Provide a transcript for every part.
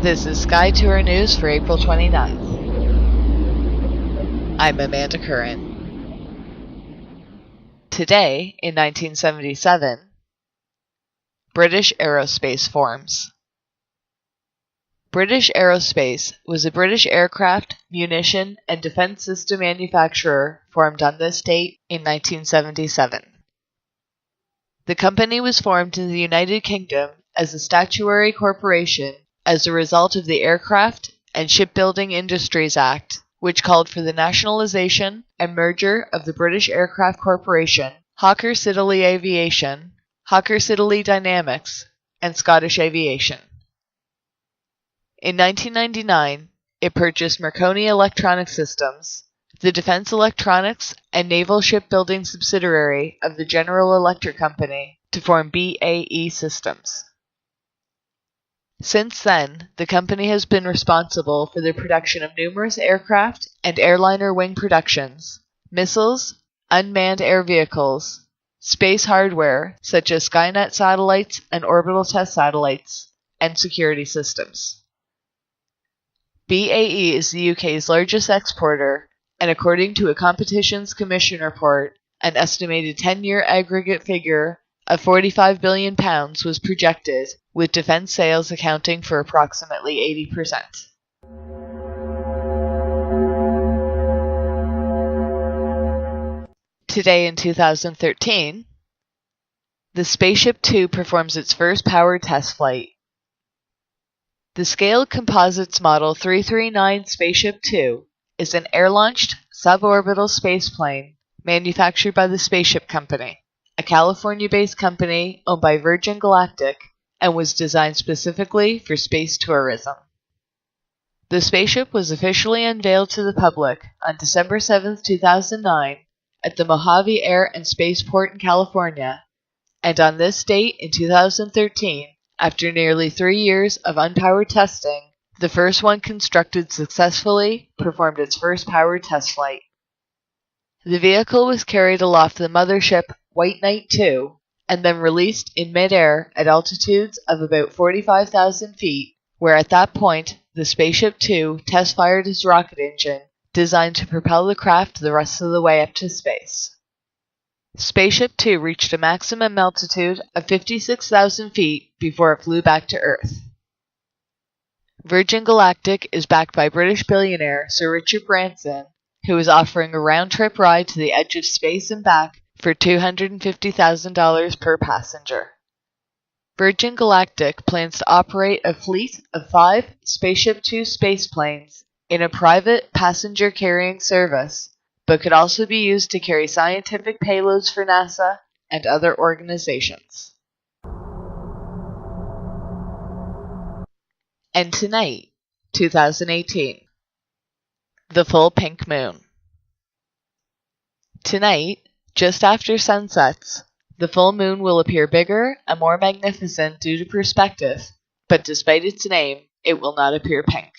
This is SkyTour News for April 29th. I'm Amanda CURRAN. Today, in 1977, British Aerospace forms. British Aerospace was a British aircraft, munition, and defense system manufacturer formed on this date in 1977. The company was formed in the United Kingdom as a statutory corporation as a result of the Aircraft and Shipbuilding Industries Act, which called for the nationalisation and merger of the British Aircraft Corporation, Hawker Siddeley Aviation, Hawker Siddeley Dynamics, and Scottish Aviation. In 1999, it purchased Marconi Electronic Systems, the defense electronics and naval shipbuilding subsidiary of the General Electric Company, to form BAE Systems. Since then, the company has been responsible for the production of numerous aircraft and airliner wing productions, missiles, unmanned air vehicles, space hardware such as Skynet satellites and orbital test satellites, and security systems. BAE is the UK's largest exporter, and according to a Competitions Commission report, an estimated 10-year aggregate figure of £45 billion was projected, with defense sales accounting for approximately 80%. Today in 2013, the Spaceship Two performs its first powered test flight. The Scaled Composites Model 339 Spaceship Two is an air-launched, suborbital spaceplane manufactured by the Spaceship Company, a California-based company owned by Virgin Galactic, and was designed specifically for space tourism. The spaceship was officially unveiled to the public on December 7, 2009, at the Mojave Air and Spaceport in California, and on this date in 2013, after nearly 3 years of unpowered testing, the first one constructed successfully performed its first powered test flight. The vehicle was carried aloft the mothership White Knight II and then released in mid-air at altitudes of about 45,000 feet, where at that point the Spaceship Two test-fired its rocket engine designed to propel the craft the rest of the way up to space. Spaceship Two reached a maximum altitude of 56,000 feet before it flew back to Earth. Virgin Galactic is backed by British billionaire Sir Richard Branson, who is offering a round-trip ride to the edge of space and back for $250,000 per passenger. Virgin Galactic plans to operate a fleet of 5 Spaceship Two spaceplanes in a private passenger-carrying service, but could also be used to carry scientific payloads for NASA and other organizations. And tonight, 2018, the full pink moon. Tonight, just after sunsets, the full moon will appear bigger and more magnificent due to perspective, but despite its name, it will not appear pink.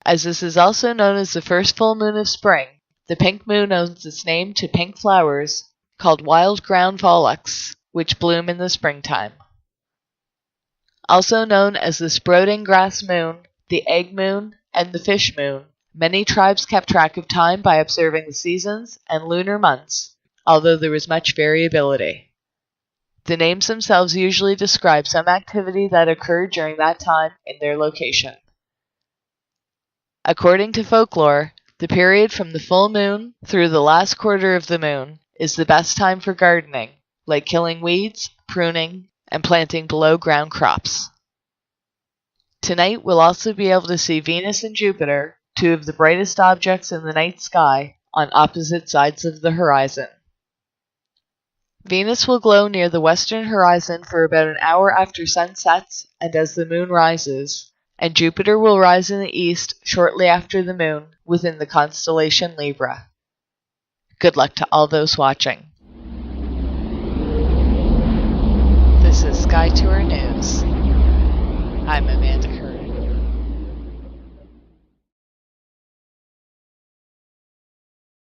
As this is also known as the first full moon of spring, the pink moon owes its name to pink flowers called wild ground violets, which bloom in the springtime. Also known as the sprouting grass moon, the egg moon, and the fish moon, many tribes kept track of time by observing the seasons and lunar months, although there was much variability. The names themselves usually describe some activity that occurred during that time in their location. According to folklore, the period from the full moon through the last quarter of the moon is the best time for gardening, like killing weeds, pruning, and planting below-ground crops. Tonight we'll also be able to see Venus and Jupiter, two of the brightest objects in the night sky, on opposite sides of the horizon. Venus will glow near the western horizon for about an hour after sun sets and as the moon rises, and Jupiter will rise in the east shortly after the moon within the constellation Libra. Good luck to all those watching. This is SkyTour News. I'm Amanda CURRAN.